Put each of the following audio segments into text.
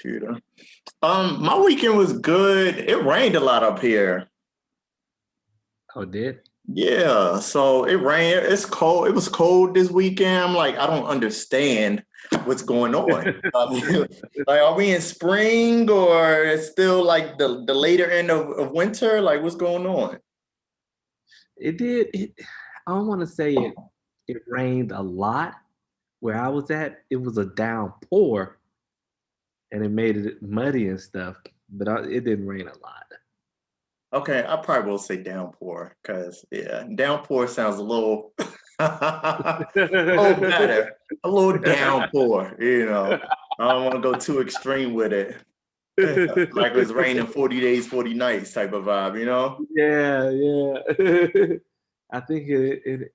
computer. My weekend was good. It rained a lot up here. Oh, it did? Yeah, so it rained. It's cold. It was cold this weekend. I'm like, I don't understand what's going on. Like, are we in spring or it's still like the later end of winter? Like, what's going on? It did. I don't want to say it rained a lot. Where I was at, it was a downpour and it made it muddy and stuff, but it didn't rain a lot. Okay, I probably will say downpour because yeah, downpour sounds a little a little better. A little downpour, you know. I don't want to go too extreme with it. Like it was raining 40 days, 40 nights type of vibe, you know? Yeah, yeah. I think it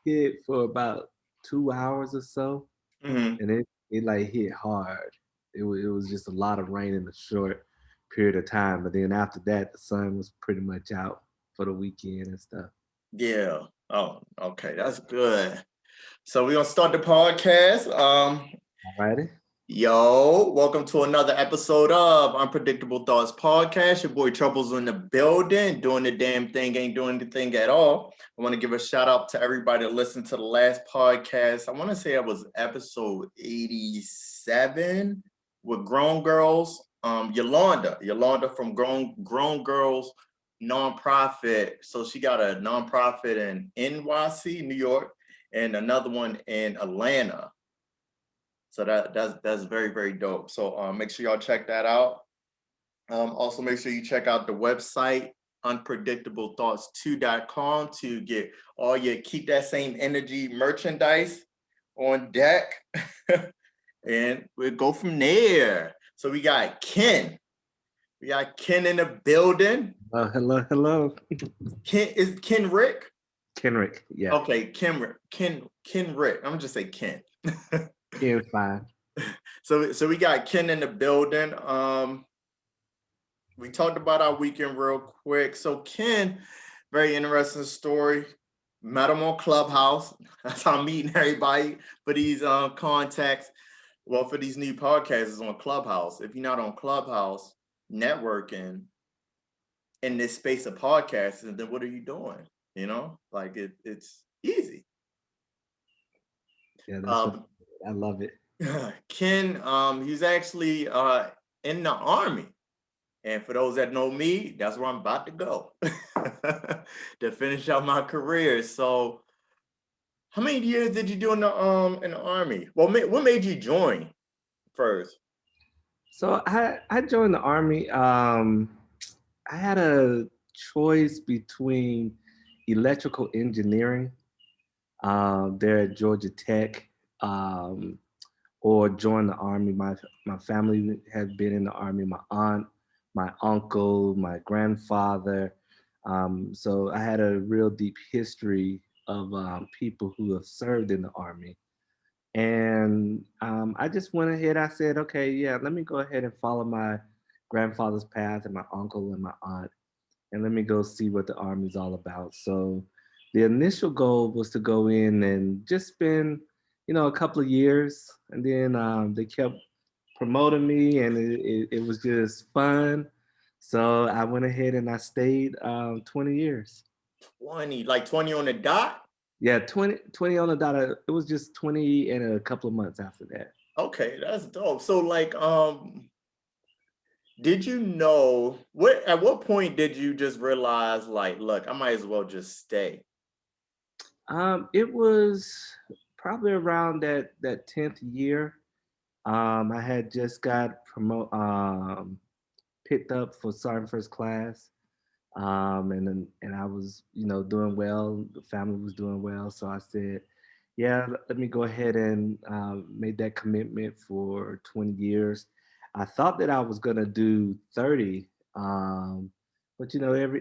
hit for about 2 hours or so, Hmm. and it like hit hard. It was just a lot of rain in a short period of time, but then after that, the sun was pretty much out for the weekend and stuff. Yeah. Oh, okay, that's good. So we're gonna start the podcast. Alrighty. Yo, welcome to another episode of Unpredictable Thoughts Podcast. Your boy Trouble's in the building, doing the damn thing, ain't doing the thing at all. I want to give a shout out to everybody that listened to the last podcast. I want to say it was episode 87 with Grown Girls. Yolanda from Grown Girls nonprofit. So she got a nonprofit in NYC, New York, and another one in Atlanta. So that's very, very dope. So make sure y'all check that out. Also make sure you check out the website, unpredictablethoughts2.com to get all your keep that same energy merchandise on deck. And we'll go from there. So we got Ken. We got Ken in the building. Hello. Ken is Kenric? Kenric, yeah. Okay, Kenric. Kenric. I'm gonna just say Ken. Ken, fine. So we got Ken in the building. We talked about our weekend real quick. So Ken, very interesting story. Met him on Clubhouse. That's how I'm meeting everybody for these contacts. Well, for these new podcasts is on Clubhouse. If you're not on Clubhouse networking in this space of podcasting, then what are you doing? You know, like it's easy. Yeah, that's I love it. Ken, he's actually in the Army. And for those that know me, that's where I'm about to go to finish out my career. So how many years did you do in the Army? Well, what made you join first? So I joined the Army. I had a choice between electrical engineering there at Georgia Tech, or join the Army. My family had been in the Army. My aunt, my uncle, my grandfather. So I had a real deep history of people who have served in the Army. And I just went ahead. I said, okay, yeah, let me go ahead and follow my grandfather's path and my uncle and my aunt, and let me go see what the Army's all about. So the initial goal was to go in and just spend, a couple of years, and then they kept promoting me, and it was just fun. So I went ahead and I stayed 20 years. 20, like 20 on the dot? Yeah, 20 on the dot. It was just 20 and a couple of months after that. Okay, that's dope. So like, did you know at what point did you just realize like, look, I might as well just stay? It was probably around that 10th year. I had just got picked up for sergeant first class. And I was, doing well. The family was doing well, so I said, "Yeah, let me go ahead and made that commitment for 20 years." I thought that I was gonna do 30, but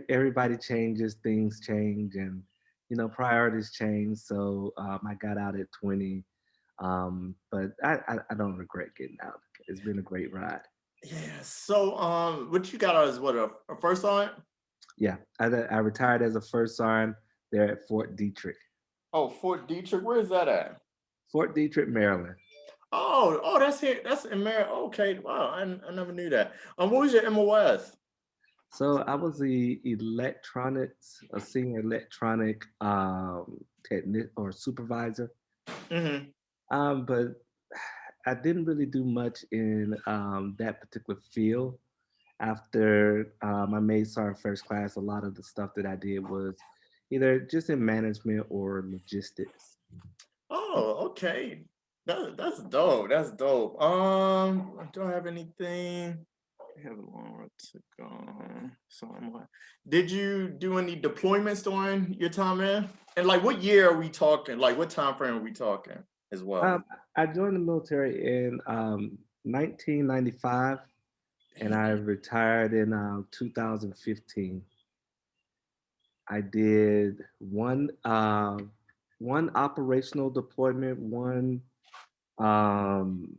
everybody changes, things change, and priorities change. So I got out at 20, but I don't regret getting out. It's been a great ride. Yeah. So what you got as what a first sergeant? Yeah, I retired as a first sergeant there at Fort Detrick. Oh, Fort Detrick. Where is that at? Fort Detrick, Maryland. Oh, that's here. That's in Mar. Okay, wow, I never knew that. What was your MOS? So I was the a senior electronic technic or supervisor. Mm-hmm. But I didn't really do much in that particular field. After I made Sergeant First Class, a lot of the stuff that I did was either just in management or logistics. Oh, okay. That's dope. That's dope. Do I have anything? I have a long road to go. So I'm like, did you do any deployments during your time in? And like, what year are we talking? Like, what time frame are we talking as well? I joined the military in 1995, and I retired in 2015. I did one operational deployment, one um,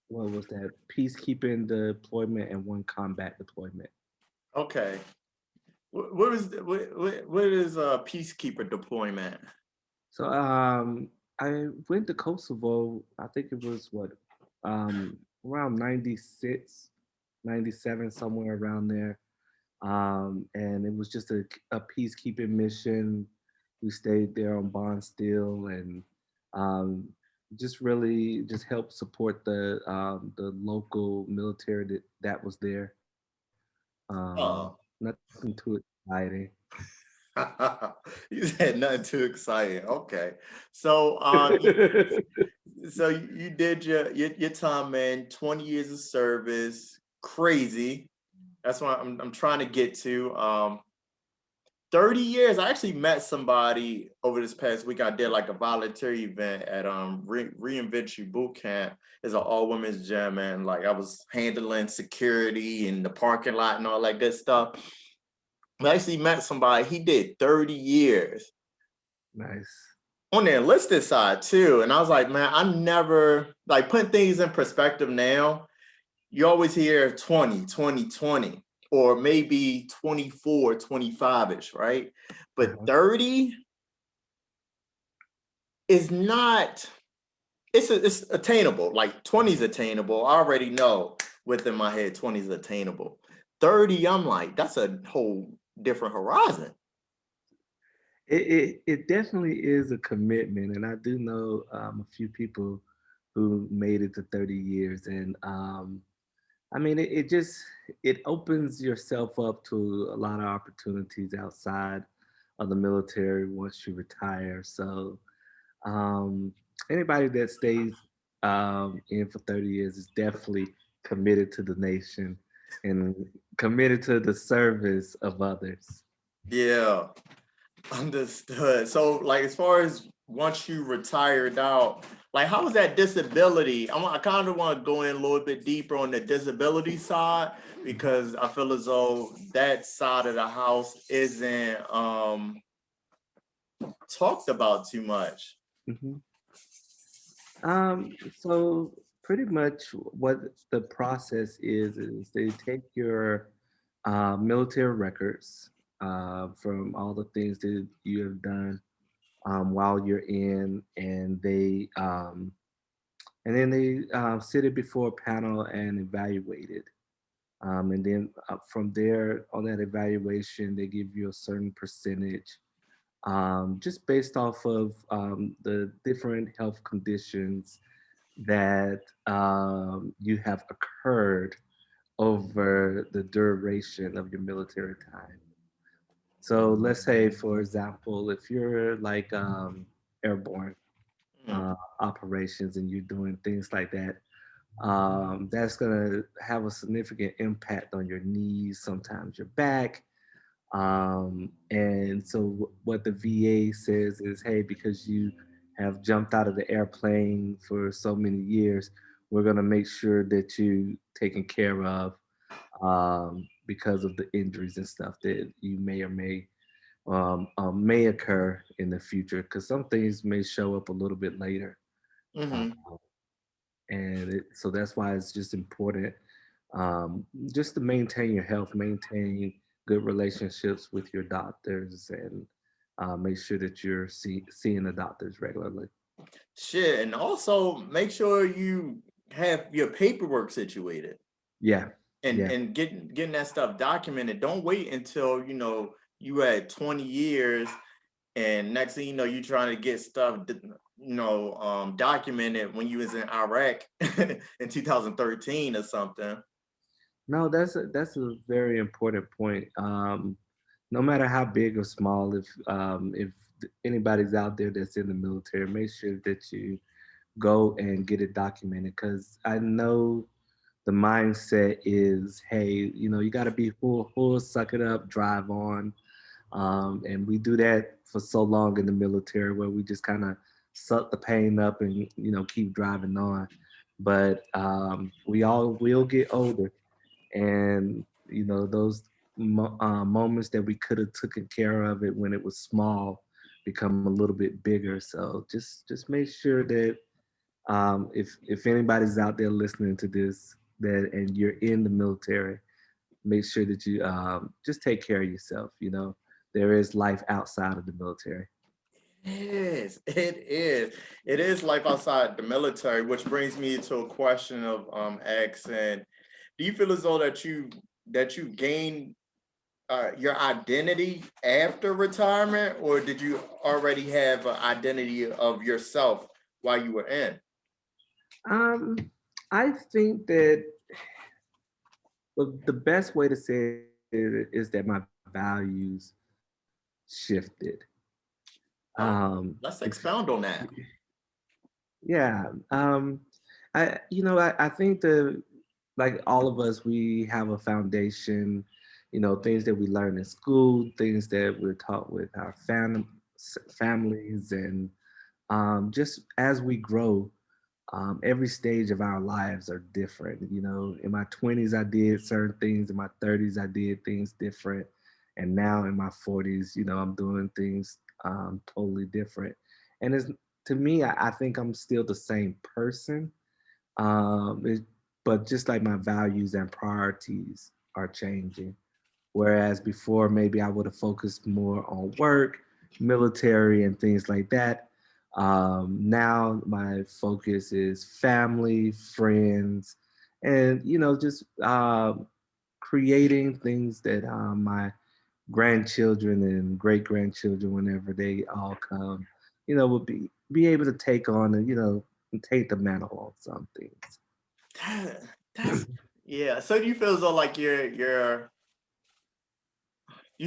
what was that, peacekeeping deployment, and one combat deployment. Okay. What is what is a peacekeeper deployment? So I went to Kosovo. I think it was around 96, 97, somewhere around there. And it was just a peacekeeping mission. We stayed there on bond steel and um, just really just helped support the local military that was there. Oh. Nothing too exciting. You said nothing too exciting. Okay. So so you did your time, man, 20 years of service. Crazy. That's what I'm trying to get to. 30 years. I actually met somebody over this past week. I did like a voluntary event at Reinvent You Boot Camp. It's an all women's gym, and like I was handling security in the parking lot and all that good stuff. I actually met somebody, he did 30 years Nice. on the enlisted side too. And I was like, man, I never like putting things in perspective now. You always hear 20, 20, 20, or maybe 24, 25-ish, right? But Uh-huh. 30 is not, it's attainable. Like 20 is attainable. I already know within my head 20 is attainable. 30, I'm like, that's a whole different horizon. It definitely is a commitment, and I do know a few people who made it to 30 years, and I mean it just it opens yourself up to a lot of opportunities outside of the military once you retire. So um, anybody that stays in for 30 years is definitely committed to the nation and committed to the service of others. Yeah. Understood. So, like, as far as once you retired out, like, how was that disability? I kind of want to go in a little bit deeper on the disability side because I feel as though that side of the house isn't talked about too much. Mhm. So pretty much what the process is they take your military records from all the things that you have done while you're in, and then they sit it before a panel and evaluate it. And then from there, on that evaluation, they give you a certain percentage just based off of the different health conditions that you have occurred over the duration of your military time. So let's say, for example, if you're like airborne Mm, operations and you're doing things like that, that's going to have a significant impact on your knees, sometimes your back. And so what the VA says is, hey, because you have jumped out of the airplane for so many years, we're going to make sure that you taken care of because of the injuries and stuff that you may or may occur in the future. Because some things may show up a little bit later. Uh, mm-hmm. so that's why it's just important just to maintain your health, maintain good relationships with your doctors, and make sure that you're seeing the doctors regularly. Shit, and also make sure you have your paperwork situated Yeah, and yeah. getting that stuff documented. Don't wait until you at 20 years and next thing you know you trying to get stuff documented when you was in Iraq in 2013 or something. No, that's a very important point. No matter how big or small, if anybody's out there that's in the military, make sure that you go and get it documented. Because I know the mindset is, hey, you got to be full, suck it up, drive on. And we do that for so long in the military where we just kind of suck the pain up and keep driving on. But we all will get older, and those moments that we could have taken care of it when it was small become a little bit bigger. So just make sure that if anybody's out there listening to this, that and you're in the military, make sure that you just take care of yourself. There is life outside of the military. It is life outside the military, which brings me to a question of asking, do you feel as though that you gained your identity after retirement, or did you already have an identity of yourself while you were in? um I think that the best way to say it is that my values shifted. Oh, um let's expound on that. Yeah. I think the like all of us, we have a foundation, things that we learn in school, things that we're taught with our families, and just as we grow, every stage of our lives are different. In my 20s, I did certain things. In my 30s, I did things different. And now in my 40s, I'm doing things totally different. And to me, I think I'm still the same person. Um, it, but just like my values and priorities are changing. Whereas before, maybe I would have focused more on work, military, and things like that. Now my focus is family, friends, and just creating things that my grandchildren and great grandchildren, whenever they all come, will be able to take on and and take the mantle on some things. That, that's yeah. So do you feel as though like you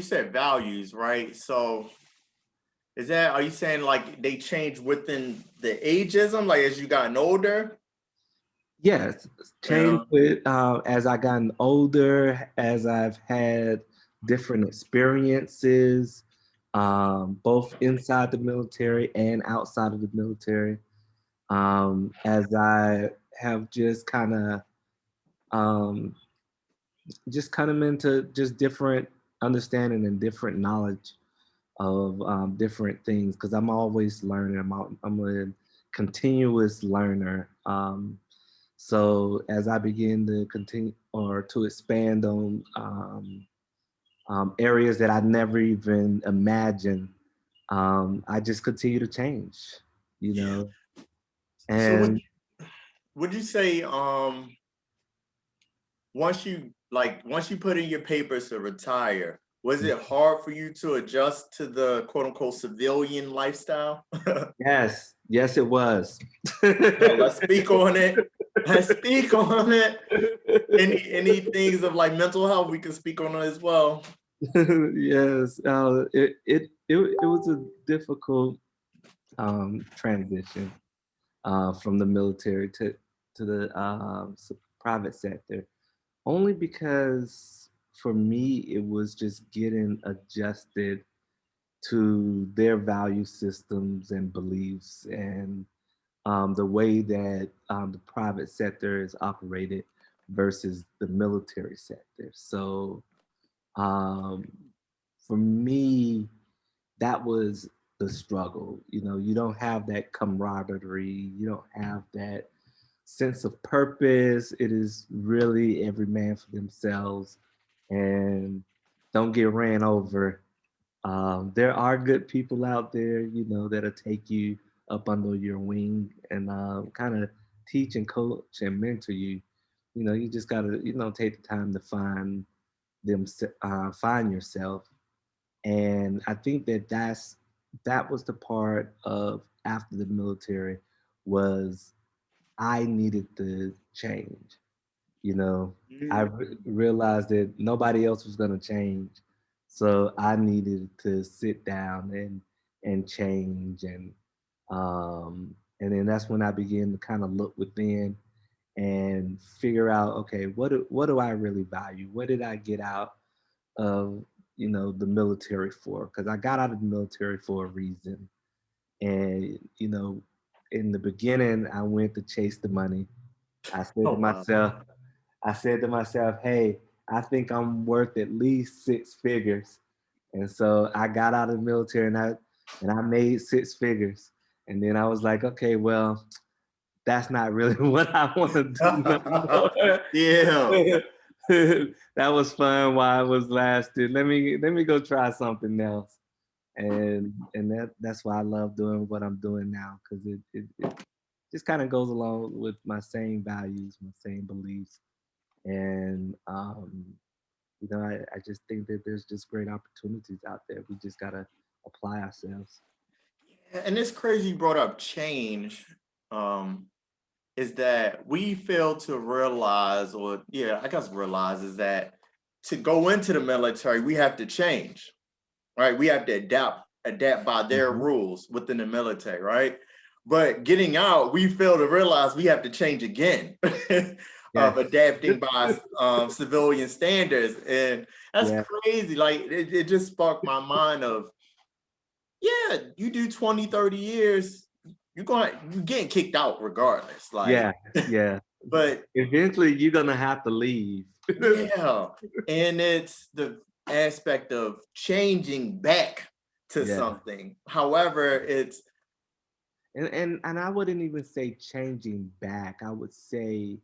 said values, right? So are you saying like they change within the ageism, like as you gotten older? Yes, changed Yeah. with as I gotten older, as I've had different experiences, both inside the military and outside of the military. As I have um, just kind of into just different understanding and different knowledge of different things, because I'm always learning. I'm a continuous learner. So as I begin to continue or to expand on areas that I never even imagined, I just continue to change, you Yeah. know. So And would you say once you put in your papers to retire, was it hard for you to adjust to the quote unquote civilian lifestyle? yes, yes, it was. No, let's speak on it. Let's speak on it. Any things of like mental health we can speak on it as well. Yes, it was a difficult transition from the military to the private sector, only because for me it was just getting adjusted to their value systems and beliefs, and the way that the private sector is operated versus the military sector. So um, for me, that was the struggle. You don't have that camaraderie, you don't have that sense of purpose. It is really every man for themselves, and don't get ran over. There are good people out there, that'll take you up under your wing and kind of teach and coach and mentor you. You know, you just gotta, take the time to find yourself. And I think that was the part of after the military was I needed to change. You know, I Mm. realized that nobody else was going to change, so I needed to sit down and change, and then that's when I began to kind of look within and figure out, okay, what do I really value? What did I get out of the military for? Because I got out of the military for a reason, and in the beginning, I went to chase the money. I said Oh to wow. myself, hey, I think I'm worth at least six figures. And so I got out of the military and I made six figures. And then I was like, okay, well, that's not really what I want to do no more. Yeah. That was fun while I was lasted. Let me go try something else. And that's why I love doing what I'm doing now, because it just kind of goes along with my same values, my same beliefs. And I just think that there's just great opportunities out there. We just gotta apply ourselves. And it's crazy you brought up change. Um, is that we fail to realize, or yeah, I guess realize is that to go into the military, we have to change, right? We have to adapt by their Hmm. rules within the military, right? But getting out, we fail to realize we have to change again of Yes. adapting by civilian standards. And that's Yeah. crazy. Like it just sparked my mind of, yeah, you do 20, 30 years, you're getting kicked out regardless. Like, Yeah. Yeah. but Eventually, you're gonna have to leave. yeah, and it's the aspect of changing back to Yeah. something. However, it's And I wouldn't even say changing back. I would say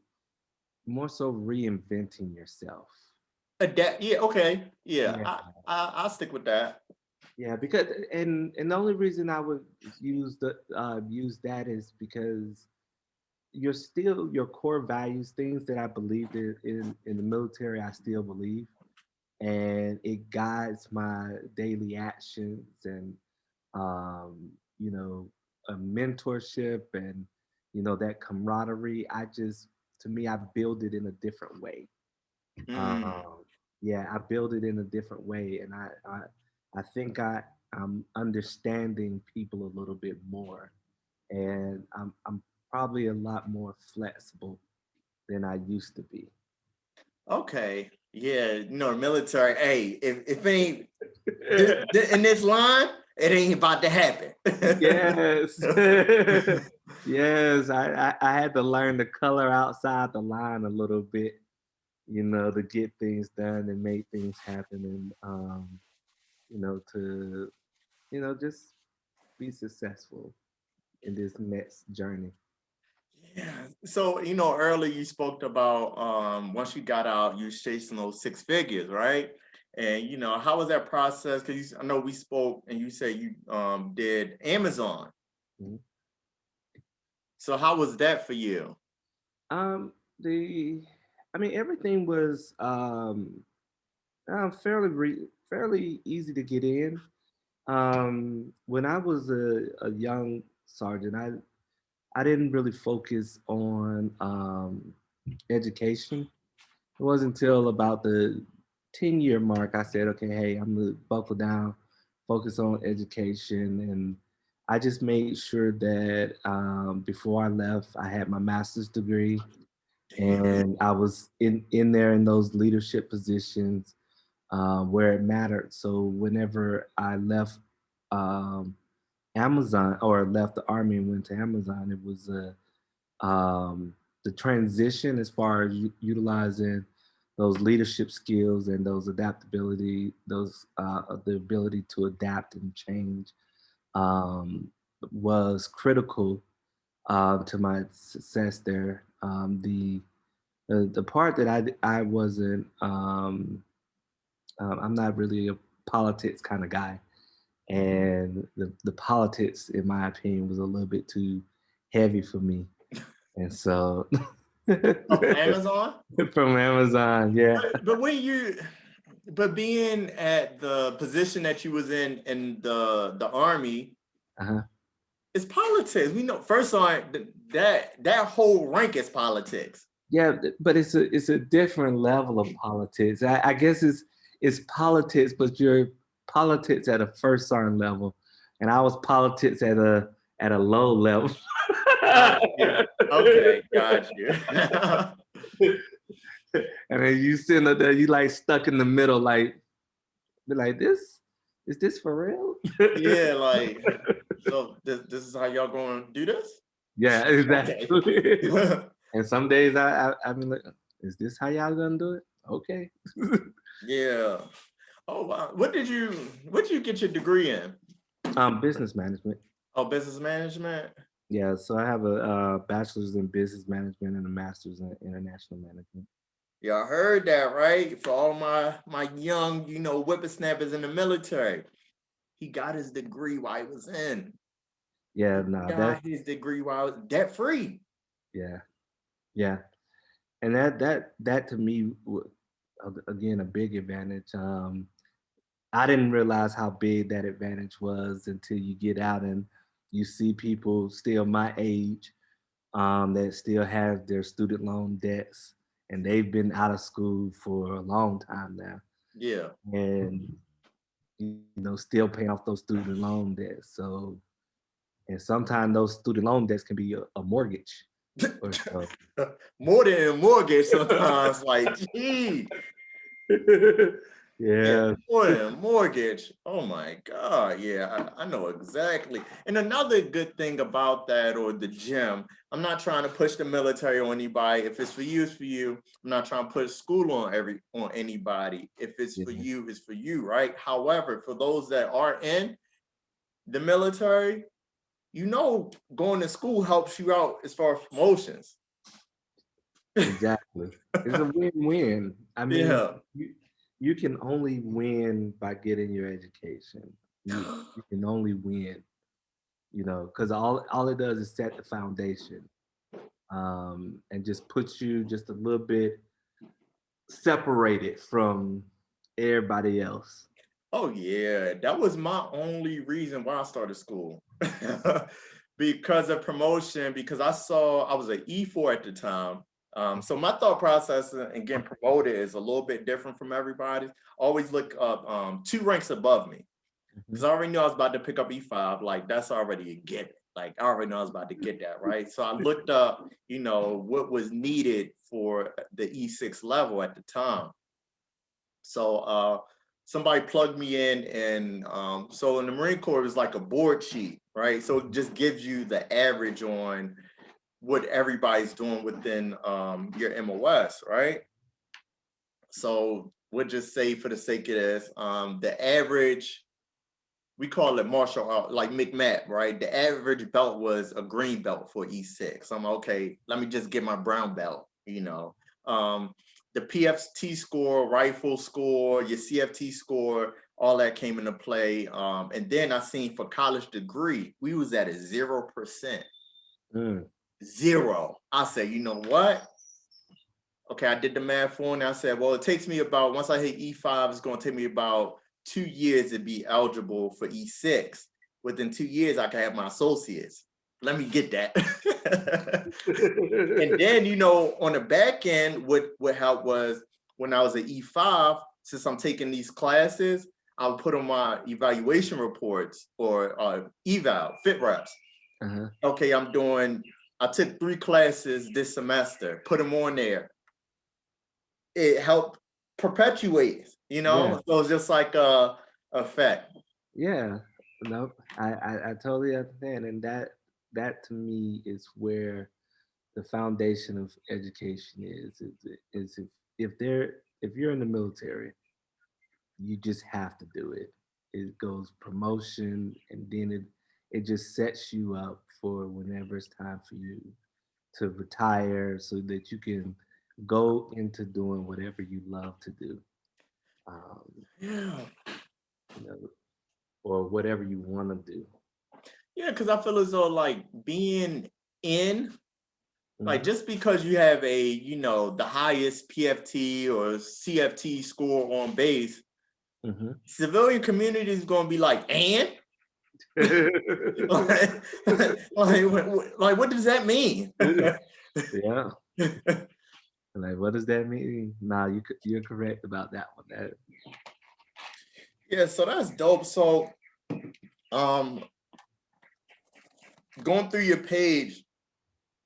more so reinventing yourself. adapt. Yeah, okay, yeah, Yeah. I'll stick with that. Yeah, because and the only reason I would use that is because you're still your core values, things that I believed in the military, I still believe, and it guides my daily actions and um, you know a mentorship and that camaraderie. To me, I build it in a different way. Mm, Um, yeah, I build it in a different way, and I think I'm understanding people a little bit more, and I'm probably a lot more flexible than I used to be. okay, yeah, military. Hey, if it ain't in this line, it ain't about to happen. Yes. Yes, I had to learn to color outside the line a little bit, to get things done and make things happen, and to just be successful in this next journey. Yeah. So, earlier you spoke about once you got out, you was chasing those six figures, right? And how was that process? Because I know we spoke and you said you did Amazon. Mhm. So how was that for you? Um, the I mean, everything was fairly easy to get in. When I was a young sergeant, I didn't really focus on education. It wasn't until about the 10-year mark I said, okay, hey, I'm gonna buckle down, focus on education, and I just made sure that before I left, I had my master's degree, Damn. and I was in there in those leadership positions where it mattered. So whenever I left um, Amazon or left the army and went to Amazon, it was the transition as far as utilizing those leadership skills and those adaptability, those the ability to adapt and change um, was critical to my success there. The part that I wasn't I'm not really a politics kind of guy. and the politics, in my opinion, was a little bit too heavy for me, and so Oh, Amazon? from Amazon, yeah. But when you but being at the position that you was in the army, Uh-huh. it's politics. We know first on that whole rank is politics. Yeah, but it's a different level of politics. I guess it's politics, but you're politics at a first sergeant level, and I was politics at a low level. Got you. Okay, got you. And then you sitting up there, you like stuck in the middle, like be like, this is this for real? Yeah, like so this is how y'all gonna do this? Yeah, Okay. exactly. And some days I mean, like, is this how y'all gonna do it? Okay. Yeah. Oh wow. What did you get your degree in? Business management. Oh, business management? Yeah, so I have a bachelor's in business management and a master's in international management. Yeah, I heard that, right? For all my young, whippersnappers in the military. He got his degree while he was in. Yeah, He no, that got his degree while he was debt free. yeah, yeah, and that to me, again, a big advantage. I didn't realize how big that advantage was until you get out and you see people still my age that still have their student loan debts, and they've been out of school for a long time now, Yeah. and still paying off those student loan debts. So, and sometimes those student loan debts can be a mortgage or so. More than a mortgage sometimes. Like, gee. Yeah, Yeah. more than a mortgage. Oh my God. Yeah, I know exactly. And another good thing about that or the gym, I'm not trying to push the military on anybody. If it's for you, it's for you. I'm not trying to put school on anybody. If it's for Yeah. you, it's for you, right? However, for those that are in the military, going to school helps you out as far as promotions. Exactly. It's a win-win. I mean, Yeah. you can only win by getting your education. You can only win, because all it does is set the foundation, and just puts you just a little bit separated from everybody else. Oh yeah, that was my only reason why I started school. Because of promotion, because I was an E4 at the time. So my thought process in getting promoted is a little bit different from everybody's. Always look up two ranks above me. Because Mhm. I already knew I was about to pick up E5. Like that's already a given. Like I already know I was about to get that, right? So I looked up, what was needed for the E6 level at the time. So somebody plugged me in, and so in the Marine Corps, it was like a board sheet, right? So it just gives you the average on what everybody's doing within your MOS, right? So we'll just say for the sake of this, the average, we call it martial art, like McMap, right? The average belt was a green belt for E6. I'm okay, let me just get my brown belt. The PFT score, rifle score, your CFT score, all that came into play. And then I seen for college degree, we was at a 0%. Mm. Zero. I said, you know what? Okay, I did the math for it, and I said, well, it takes me about, once I hit E5, it's going to take me about 2 years to be eligible for E6. Within 2 years, I can have my associates. Let me get that. And then, on the back end, what helped was when I was at E5, since I'm taking these classes, I would put on my evaluation reports or eval, fit reps. Uh-huh. Okay, I took 3 classes this semester, put them on there. It helped perpetuate, Yeah. so it's just like a effect. Yeah. No, I totally understand. And that to me is where the foundation of education is if you're in the military, you just have to do it. It goes promotion, and then it just sets you up for whenever it's time for you to retire, so that you can go into doing whatever you love to do. Um, Yeah. you know, or whatever you want to do. Yeah, because I feel as though like being in, like Mhm, just because you have a, the highest PFT or CFT score on base, mhm. civilian community is going to be like, and like, like, what does that mean? Yeah. Like, what does that mean? Nah, you're correct about that one. That Yeah, so that's dope. So, um, going through your page,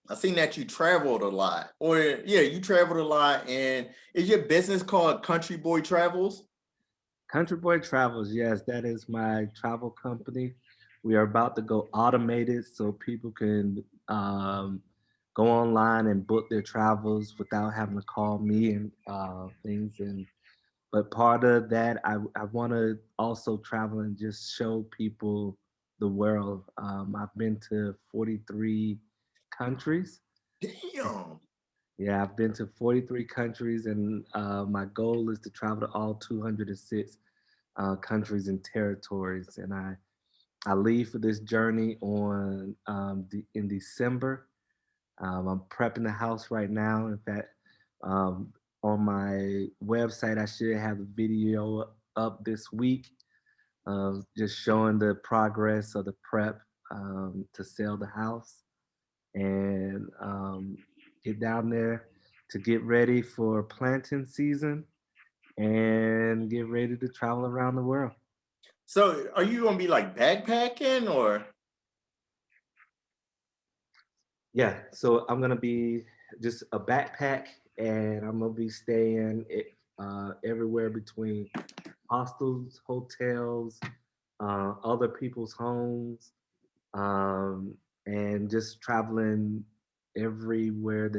I seen that you traveled a lot, or yeah, you traveled a lot. And is your business called Country Boy Travels? Country Boy Travels, yes, that is my travel company. We are about to go automated so people can go online and book their travels without having to call me and things. And but part of that, I want to also travel and just show people the world. I've been to 43 countries. Damn. Yeah, I've been to 43 countries, and my goal is to travel to all 206 countries and territories. And I leave for this journey on in December. I'm prepping the house right now. In fact, um, on my website, I should have a video up this week, just showing the progress of the prep to sell the house and get down there to get ready for planting season and get ready to travel around the world. So, are you gonna be like backpacking or? Yeah, so I'm gonna be just a backpack, and I'm gonna be staying everywhere between hostels, hotels, other people's homes, um, and just traveling everywhere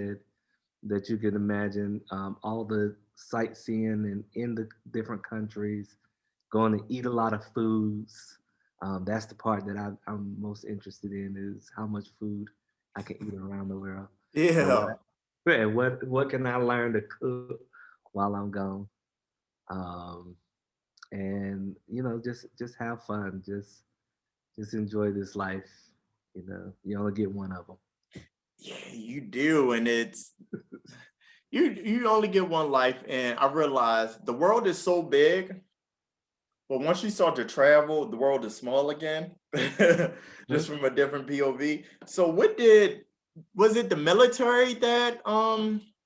that you can imagine. All the sightseeing and in the different countries, going to eat a lot of foods. That's the part that I'm most interested in is how much food I can eat around the world, and Yeah. what can I learn to cook while I'm gone, um, and just have fun, just enjoy this life. You only get one of them. Yeah, you do, and it's you only get one life, and I realized the world is so big, but once you start to travel, the world is small again, just from a different POV. So, was it the military that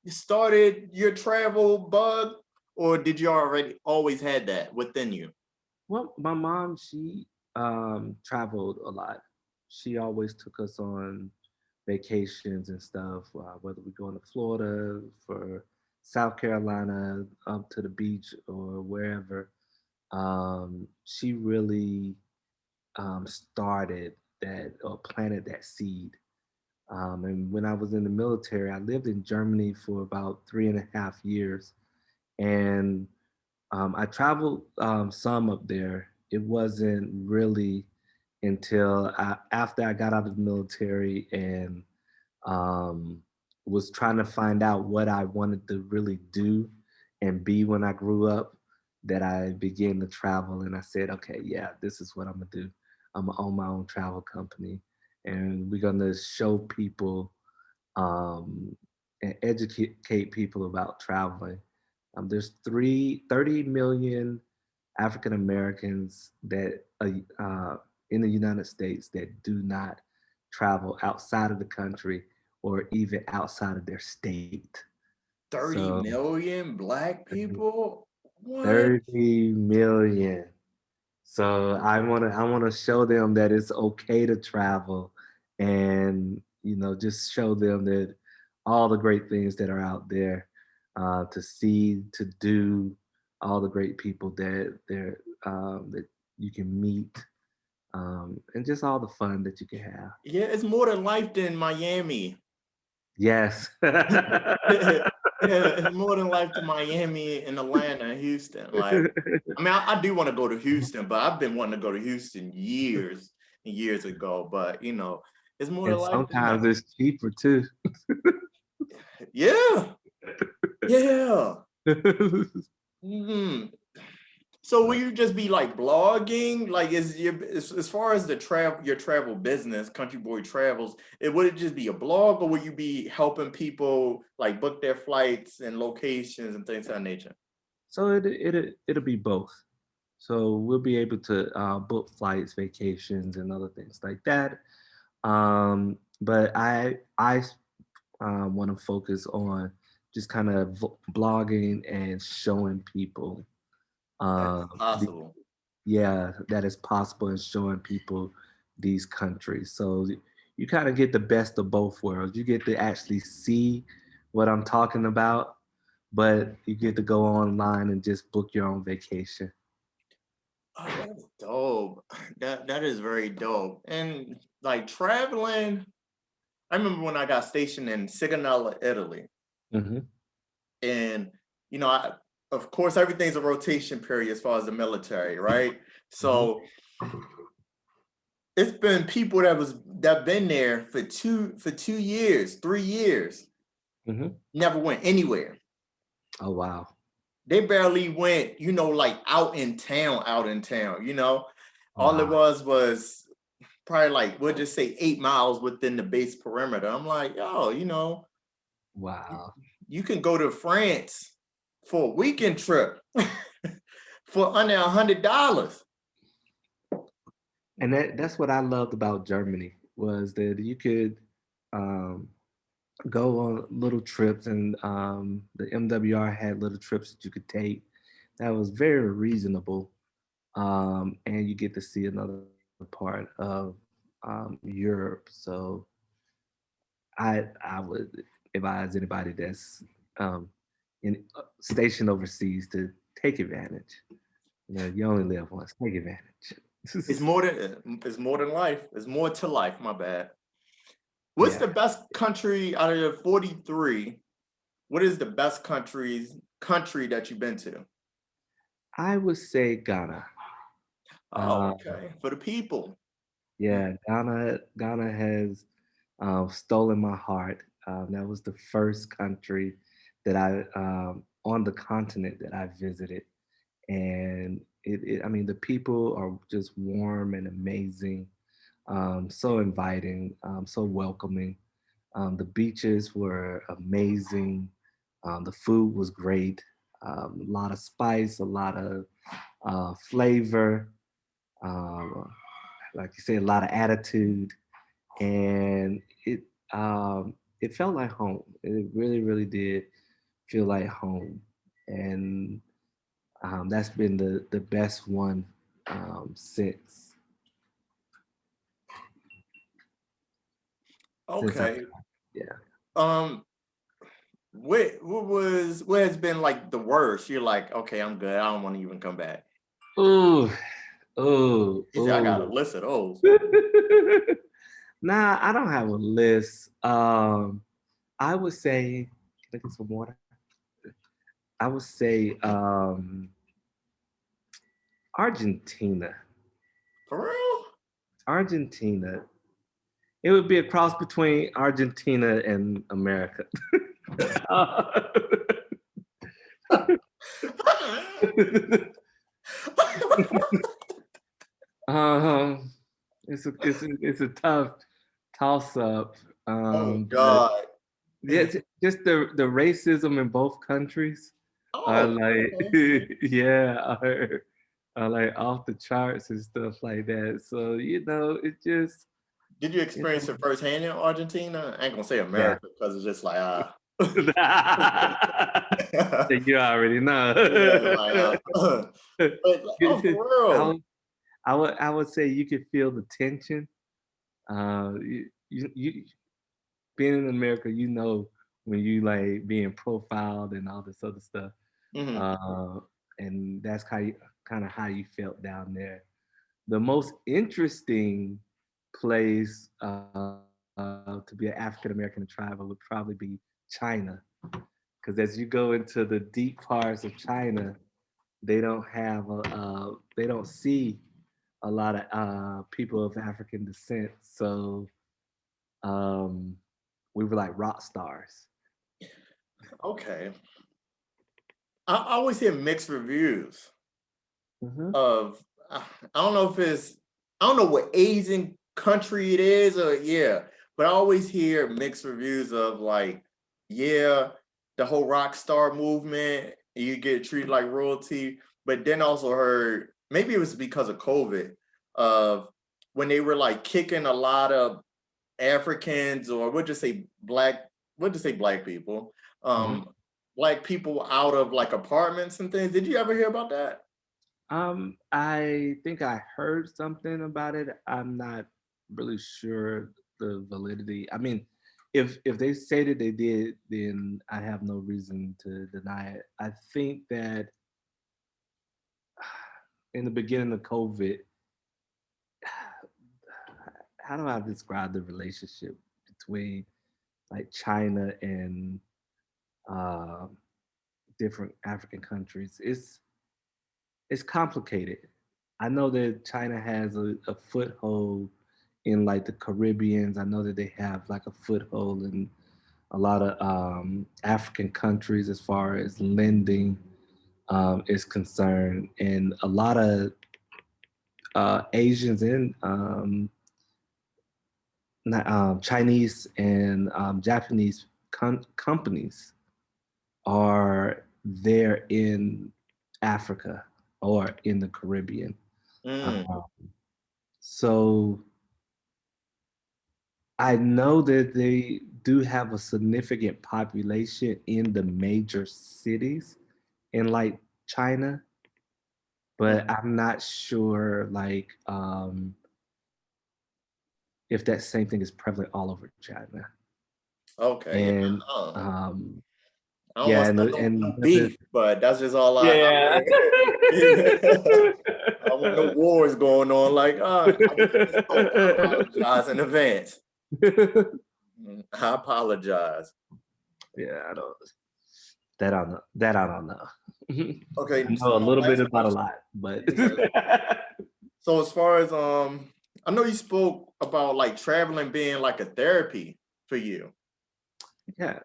started your travel bug, or did you already always had that within you? Well, my mom, she traveled a lot. She always took us on vacations and stuff, whether we going to Florida, for South Carolina, up to the beach or wherever. She really started that or planted that seed. And when I was in the military, I lived in Germany for about 3.5 years. And I traveled some up there. It wasn't really until after I got out of the military and um, was trying to find out what I wanted to really do and be when I grew up that I began to travel. And I said, okay, yeah, this is what I'm gonna do. I'm gonna own my own travel company, and we're gonna show people and educate people about traveling. There's 30 million African Americans that in the United States that do not travel outside of the country or even outside of their state. 30 So million black people? What? 30 million. So I wanna show them that it's okay to travel, and just show them that all the great things that are out there to see, to do, all the great people that you can meet, and just all the fun that you can have. Yeah, it's more than life than Miami. Yes. Yeah, it's more than life to Miami and Atlanta and Houston. Like, I mean, I do want to go to Houston, but I've been wanting to go to Houston years and years ago. But it's more And than life than sometimes that. it's cheaper too. Yeah, yeah. Hmm. So will you just be like blogging? Like is your as far as the your travel business, Country Boy Travels, would it just be a blog or will you be helping people like book their flights and locations and things of that nature? So it'll be both. So we'll be able to book flights, vacations, and other things like that. But I want to focus on just kind of blogging and showing people, That's the, possible. yeah, that is possible, and showing people these countries. So you kind of get the best of both worlds. You get to actually see what I'm talking about, but you get to go online and just book your own vacation. Oh, that's dope. That is very dope. And like traveling, I remember when I got stationed in Sigonella, Italy, Hmm. and you know, of course, everything's a rotation period as far as the military, right? Hmm. So it's been people that been there for 2 years, 3 years, Hmm. never went anywhere. Oh wow! They barely went, like out in town, all it Wow! was probably like we'll just say 8 miles within the base perimeter. I'm like, yo, you, Wow! you can go to France for a weekend trip for under $100. And that's what I loved about Germany, was that you could um, go on little trips, and the MWR had little trips that you could take that was very reasonable, and you get to see another part of Europe. So I would advise anybody that's um, stationed overseas to take advantage. You only live once. Take It's advantage. more than it's more than life. It's more to life. My bad. What's Yeah, the best country out of the 43? What is the best country that you've been to? I would say Ghana. Oh, Uh, okay. For the people. yeah, Ghana has stolen my heart. That was the first country that I on the continent that I visited, and I mean, the people are just warm and amazing, so inviting, so welcoming. The beaches were amazing. The food was great. A lot of spice, a lot of flavor. Um, like you said, a lot of attitude, and it felt like home. It really, really did feel like home, and that's been the best one since I Okay. yeah. Um, what has been like the worst? You're like, okay, I'm good. I don't want to even come back. Ooh, ooh, He said, I got a ooh. list of those. Nah, I don't have a list. I would say, can I get some water? I would say Argentina. For real? Argentina. It would be a cross between Argentina and America. um, it's a tough toss up. Oh But God. yeah, just the racism in both countries are Oh, like okay. yeah, are like off the charts and stuff like that. So it just Did you you experience it firsthand in Argentina? I ain't gonna say yeah. America because it's just like You already know. yeah, like but like, oh for I real. would, I would say you could feel the tension. You being in America, when you like being profiled and all this other stuff, Hmm. uh, and that's kind of how you felt down there. The most interesting place to be an African American traveler would probably be China, because as you go into the deep parts of China, they don't see a lot of people of African descent. So um, we were like rock stars. Okay. I always hear mixed reviews. of I don't know if it's I don't know what Asian country it is or but I always hear mixed reviews of like, yeah, the whole rock star movement, you get treated like royalty, but then also heard maybe it was because of COVID of when they were like kicking a lot of Africans or we'll just say black people, Mhm. black people out of like apartments and things. Did you ever hear about that? I think I heard something about it. I'm not really sure the validity. I mean, if they say that they did, then I have no reason to deny it. I think that in the beginning of COVID, how do I describe the relationship between like China and uh, different African countries? It's complicated. I know that China has a foothold in like the Caribbeans. I know that they have like a foothold in a lot of African countries as far as lending is concerned, and a lot of Asians and Chinese and Japanese companies are there in Africa or in the Caribbean. Mm, Uh, so I know that they do have a significant population in the major cities in like China, but mhm. I'm not sure like if that same thing is prevalent all over China. Okay, yeah. And Um, um, I don't yeah, want to start and no beef, but that's just all I yeah. I don't want no wars going on. Like, I just misspoke. I apologize in advance. I apologize. Yeah, I don't. That I don't know. That I don't know. I Okay, so know a my little bit last about a question. lot, but Yeah. So as far as I know you spoke about like traveling being like a therapy for you. yeah,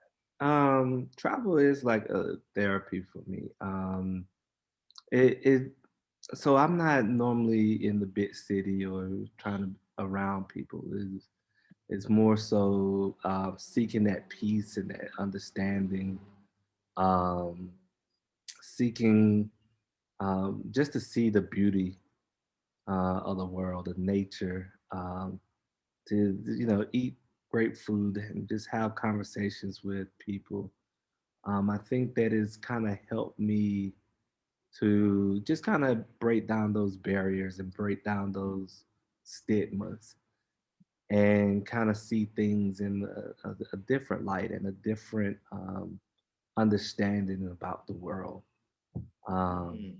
travel is like a therapy for me. It so I'm not normally in the big city or trying to around people. It's more so seeking that peace and that understanding, um, seeking just to see the beauty of the world, of nature, to eat great food and just have conversations with people. I think that has kind of helped me to just kind of break down those barriers and break down those stigmas and kind of see things in a different light and a different understanding about the world. Um, Mm,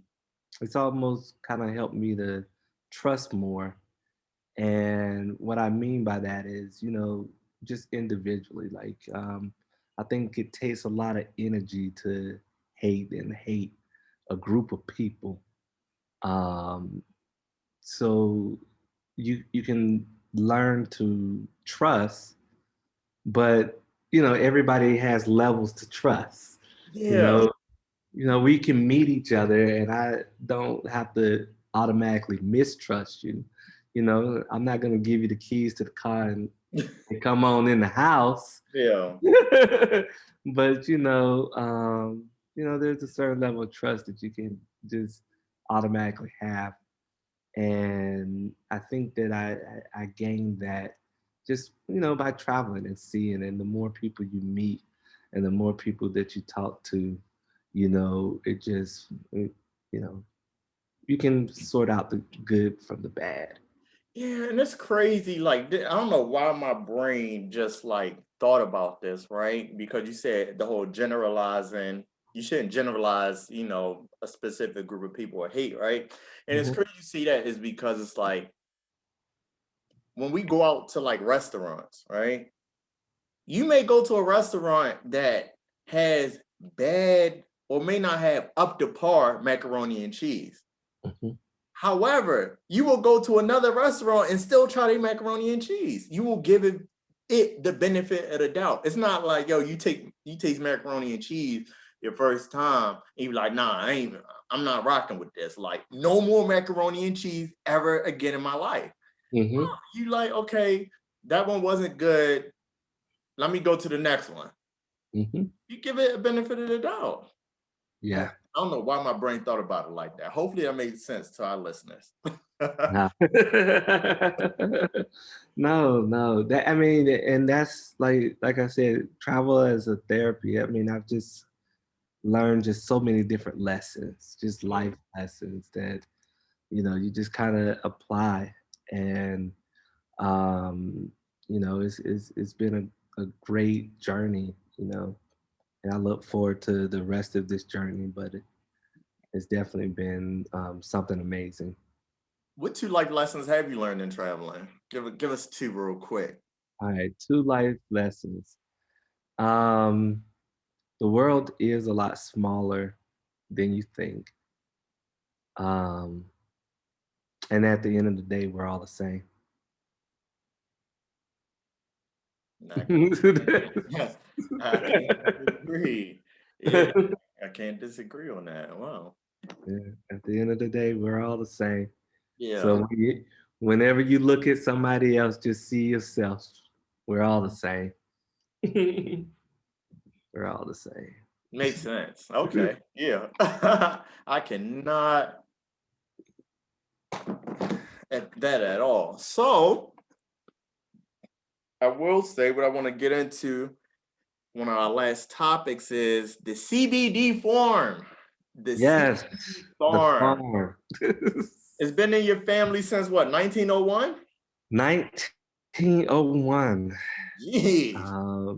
it's almost kind of helped me to trust more. And what I mean by that is, just individually, like, I think it takes a lot of energy to hate a group of people. Um, so you can learn to trust, but everybody has levels to trust. You yeah. know, we can meet each other, and I don't have to automatically mistrust you. I'm not gonna give you the keys to the car and come on in the house. Yeah. But there's a certain level of trust that you can just automatically have, and I think that I gained that just by traveling and seeing, and the more people you meet, and the more people that you talk to, you know you can sort out the good from the bad. Yeah, and it's crazy. Like, I don't know why my brain just like thought about this, right? Because you said the whole generalizing, you shouldn't generalize, a specific group of people or hate, right? And it's Hmm. crazy you see that is because it's like when we go out to like restaurants, right? You may go to a restaurant that has bad or may not have up to par macaroni and cheese. Hmm. However, you will go to another restaurant and still try their macaroni and cheese. You will give it the benefit of the doubt. It's not like, yo, you taste macaroni and cheese. your first time, and you like, nah, I'm not rocking with this. Like, no more macaroni and cheese ever again in my life. Mm-hmm. You like, okay, that one wasn't good. Let me go to the next one. Mm-hmm. You give it a benefit of the doubt. Yeah. I don't know why my brain thought about it like that. Hopefully that made sense to our listeners. No. No. That I mean, and that's like I said, travel as a therapy. I mean, I've just learned just so many different lessons, just life lessons that you just kind of apply, and um, it's been a great journey, and I look forward to the rest of this journey. But it's definitely been something amazing. What two like lessons have you learned in traveling? Give us two real quick. All right, two life lessons. Um, the world is a lot smaller than you think. Um, and at the end of the day, we're all the same. I can't, I can't disagree. Yeah, I can't disagree on that. Wow. Yeah, at the end of the day, we're all the same. Yeah. So whenever you look at somebody else, just see yourself. We're all the same. We're all the same. Makes sense. Okay. Yeah. I cannot at that at all. So I will say what I want to get into. One of our last topics is the CBD farm. The Yes, CBD the farm. farm. It's been in your family since what, 1901? 1901. Jeez.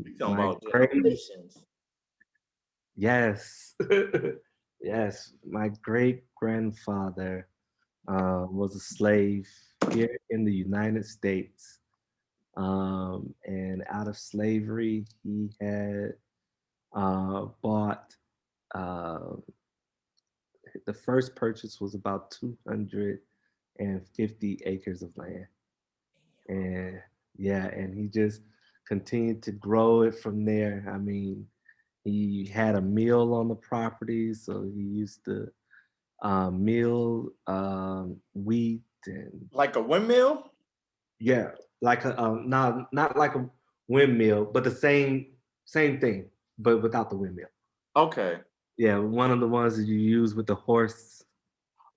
We talking My about great, generations. yes, yes, my great grandfather was a slave here in the United States. And out of slavery, he had bought uh, the first purchase was about 250 acres of land. And yeah, and he just continued to grow it from there. I mean, he had a mill on the property, so he used to mill wheat and Like a windmill? yeah, like a not like a windmill, but the same thing, but without the windmill. Okay. Yeah, one of the ones that you use with the horse.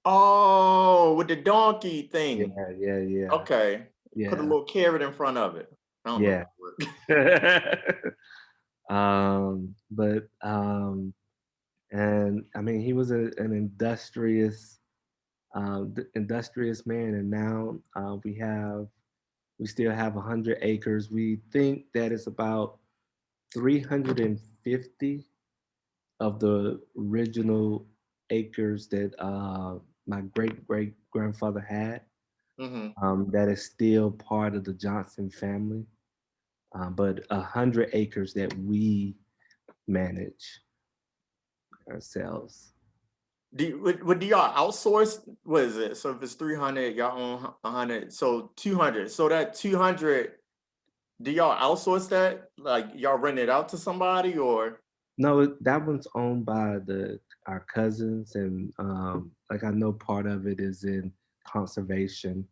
Oh, with the donkey Yeah, thing. yeah, Okay. Put a yeah, little carrot in front of it. I don't know. yeah. But and I mean, he was an industrious man, and now we still have 100 acres. We think that it's about 350 of the original acres that my great great grandfather had. Hmm. That is still part of the Johnson family, but 100 acres that we manage ourselves. Do y'all outsource? What is it? So if it's 300, y'all own 100. So 200. So that 200, do y'all outsource that? Like y'all rent it out to somebody or? No, that one's owned by the our cousins, and like I know part of it is in conservation.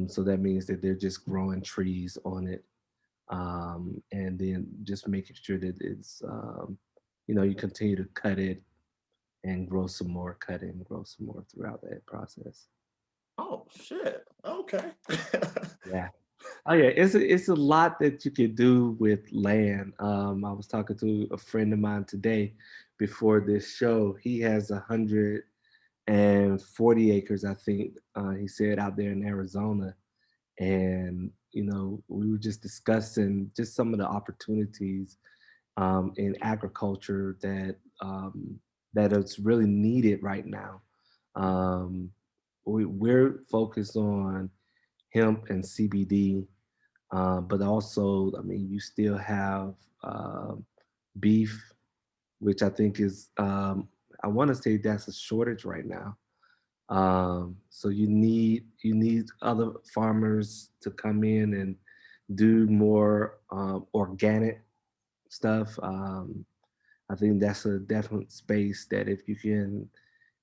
So that means that they're just growing trees on it, and then just making sure that you continue to cut it and grow some more, cut it and grow some more throughout that process. Oh shit. Okay. Yeah. Oh yeah, it's a lot that you could do with land. I was talking to a friend of mine today before this show. He has 140 acres, I think. He said out there in Arizona, and we were just discussing just some of the opportunities in agriculture that is really needed right now. Um, we're focused on hemp and CBD, but also, I mean, you still have beef, which I think is, I want to say that's a shortage right now. So you need other farmers to come in and do more organic stuff. I think that's a definite space that if you can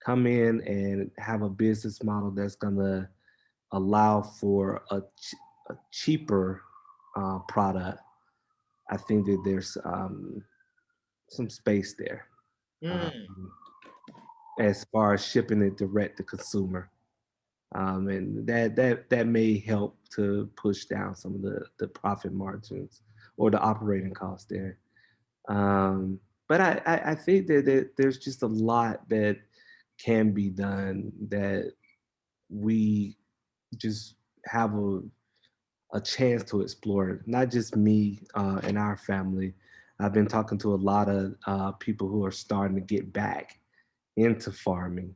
come in and have a business model that's gonna allow for a cheaper product, I think that there's some space there Mm. um, as far as shipping it direct to consumer. And that may help to push down some of the profit margins or the operating costs there. But I think that there's just a lot that can be done that we just have a chance to explore. Not just me and our family. I've been talking to a lot of people who are starting to get back into farming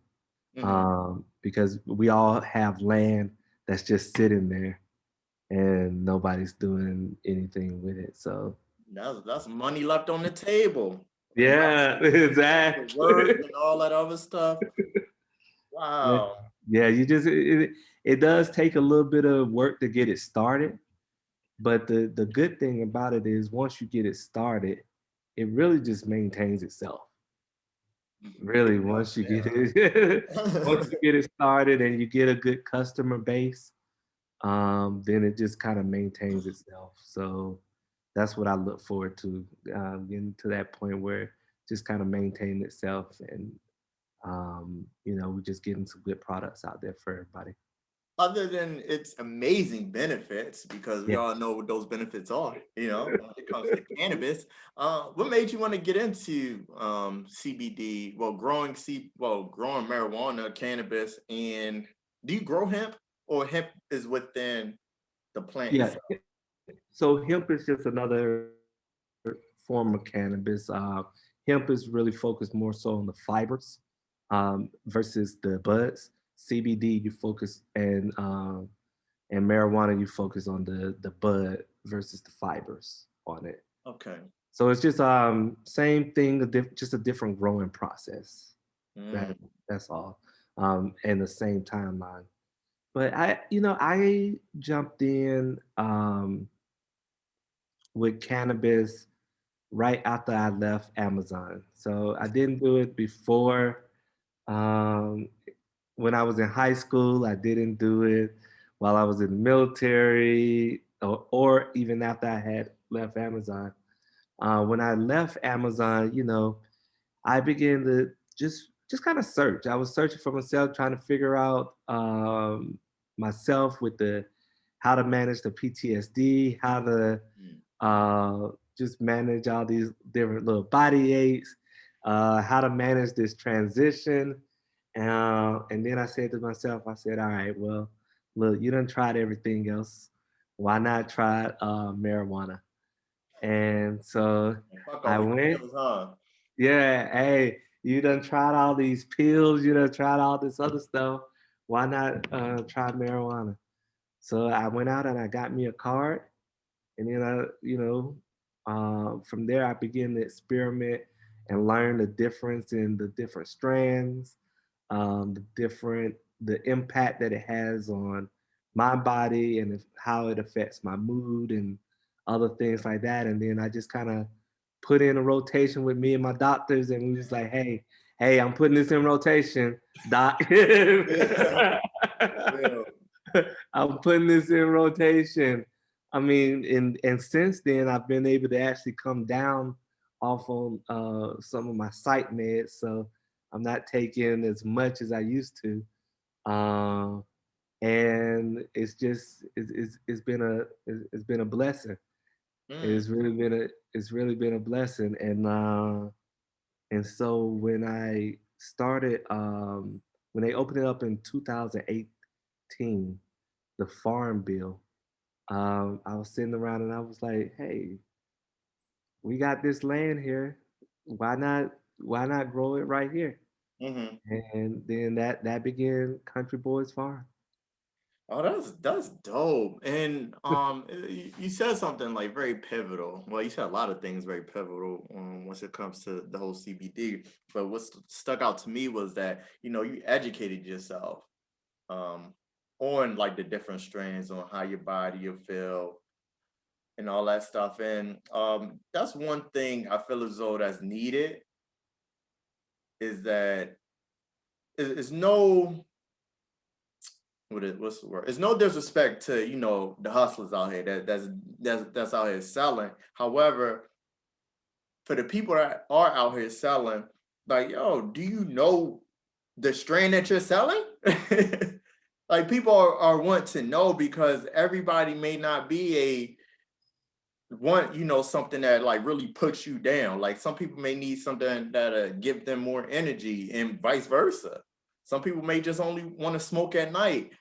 Hmm. because we all have land that's just sitting there and nobody's doing anything with it. So That's money left on the table. And yeah, the exactly. work and all that other stuff. Yeah, Wow. yeah. You just it does take a little bit of work to get it started, but the good thing about it is once you get it started, it really just maintains itself. Really, once you get it, once Yeah. you get it started and you get a good customer base, then it just kind of maintains itself. So that's what I look forward to, getting to that point where it just kind of maintain itself and we're just getting some good products out there for everybody. Other than its amazing benefits, because we Yeah. all know what those benefits are, when it comes to cannabis, what made you want to get into CBD? Growing marijuana, cannabis, and do you grow hemp or hemp is within the plant Yeah. itself? So hemp is just another form of cannabis. Hemp is really focused more so on the fibers versus the buds. CBD you focus and marijuana you focus on the bud versus the fibers on it. Okay. So it's just same thing, just a different growing process. That Mm, that's all, and the same timeline. But I jumped in with cannabis right after I left Amazon. So I didn't do it before. Um, when I was in high school, I didn't do it while I was in the military, or even after I had left Amazon. When I left Amazon, I began to just kind of search. I was searching for myself, trying to figure out myself with the how to manage the PTSD, how to mm, uh, just manage all these different little body aches, how to manage this transition. And then I said to myself, I said, all right, well, look, you done tried everything else. Why not try marijuana? And so fuck all I these went, pills, huh? yeah, hey, you done tried all these pills, you done tried all this other stuff. Why not try marijuana? So I went out and I got me a card, and then from there I began to experiment and learn the difference in the different strands, the impact that it has on my body and how it affects my mood and other things like that. And then I just kind of put in a rotation with me and my doctors, and we was like, hey, I'm putting this in rotation, doc. Yeah, real. I'm putting this in rotation. I mean, and since then I've been able to actually come down off on some of my psych meds, so I'm not taking as much as I used to. Uh, and it's been a blessing. Mm, It's really been a blessing. And so when I started when they opened it up in 2018, the Farm Bill, I was sitting around and I was like, hey, we got this land here. Why not grow it right here? hmm. And then that began Country Boys Farm. Oh, that's dope. And you said something like very pivotal. Well, you said a lot of things very pivotal once it comes to the whole CBD. But what stuck out to me was that you educated yourself um on like the different strains on how your body will feel and all that stuff. And that's one thing I feel as though that's needed is that is no what's the word? It's no disrespect to the hustlers out here that's out here selling. However, for the people that are out here selling, like, yo, do you know the strain that you're selling? Like, people are want to know, because everybody may not be something that like really puts you down. Like, some people may need something that give them more energy, and vice versa. Some people may just only want to smoke at night.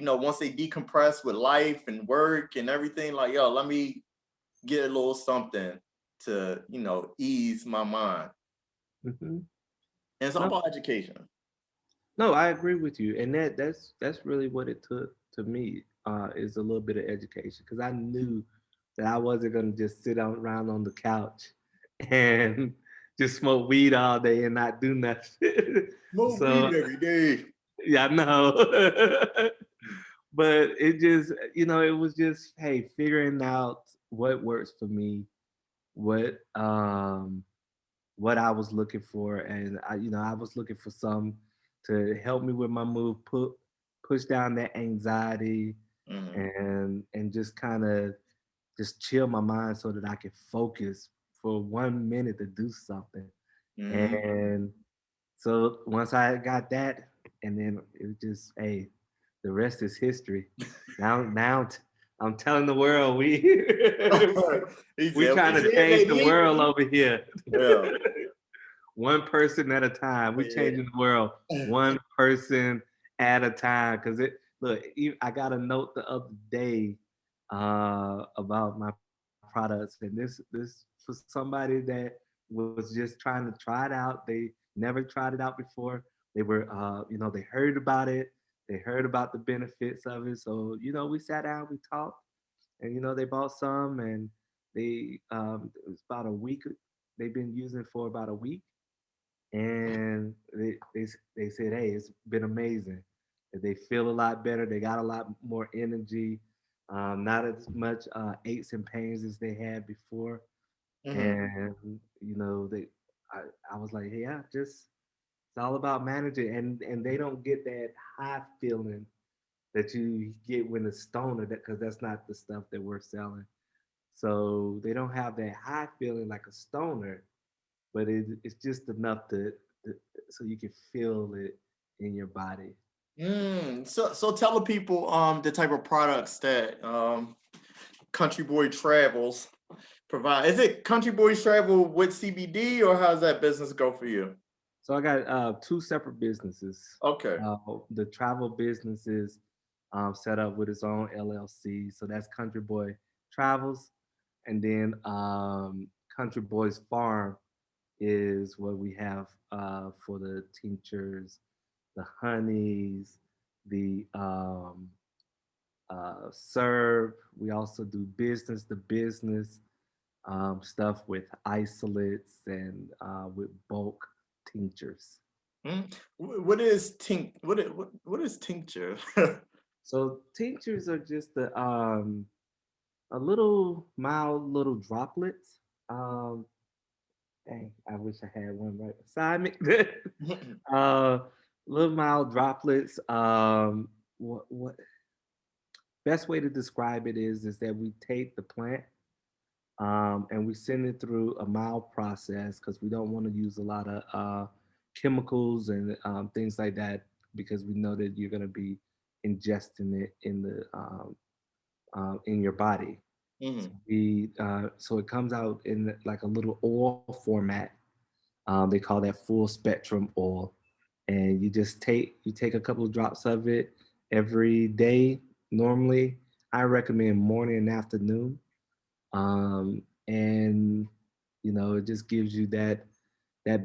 Once they decompress with life and work and everything, like, yo, let me get a little something to ease my mind. Hmm. And it's all No, about education. no, I agree with you, and that's really what it took to me is a little bit of education because I knew that I wasn't gonna just sit around on the couch and just smoke weed all day and not do nothing. Smoke So weed every day. yeah, I know. But it just, it was just, hey, figuring out what works for me, what what I was looking for, and I was looking for some to help me with my move, push down that anxiety, Hmm. and just kind of just chill my mind so that I could focus for 1 minute to do something. Hmm. And so once I got that, and then it was just, hey, the rest is history. I'm telling the world we He we said, trying "We to here, change the baby." world over here. Yeah. One person at a time. We changing the world one person at a time. Cause I got a note the other day about my products, and this for somebody that was just trying to try it out. They never tried it out before. They were, they heard about it. They heard about the benefits of it. So we sat down, we talked, and they bought some, and it was about a week. They've been using it for about a week, and they said, hey, it's been amazing. They feel a lot better. They got a lot more energy, not as much aches and pains as they had before. Hmm. And I, I was like, hey, yeah, just it's all about managing, and they don't get that high feeling that you get when a stoner, that because that's not the stuff that we're selling. So they don't have that high feeling like a stoner, but it's just enough to so you can feel it in your body. So tell the people the type of products that Country Boy Travels provide. Is it Country Boys Travel with CBD, or how's that business go for you? So I got two separate businesses. Okay. The travel business is set up with its own LLC. So that's Country Boy Travels, and then Country Boys Farm is what we have for the tinctures, the honeys, the serve. We also do business to business stuff with isolates and with bulk tinctures. What is what is tincture? So tinctures are just a little mild little droplets. Um, Dang, I wish I had one right beside me. uh, Little mild droplets. What best way to describe it is that we take the plant and we send it through a mild process because we don't want to use a lot of chemicals and things like that because we know that you're going to be ingesting it in your body. So, Hmm. so it comes out in like a little oil format. They call that full spectrum oil, and you take a couple of drops of it every day. Normally, I recommend morning and afternoon, and it just gives you that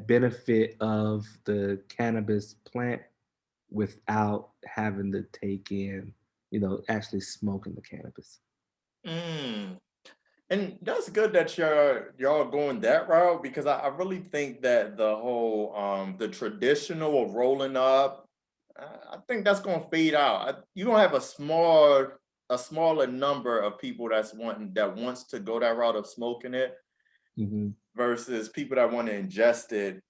benefit of the cannabis plant without having to take in actually smoking the cannabis. Mm. And that's good that y'all going that route, because I really think that the whole the traditional of rolling up, I think that's gonna fade out. You're gonna have a small a smaller number of people that wants to go that route of smoking it Hmm. versus people that want to ingest it,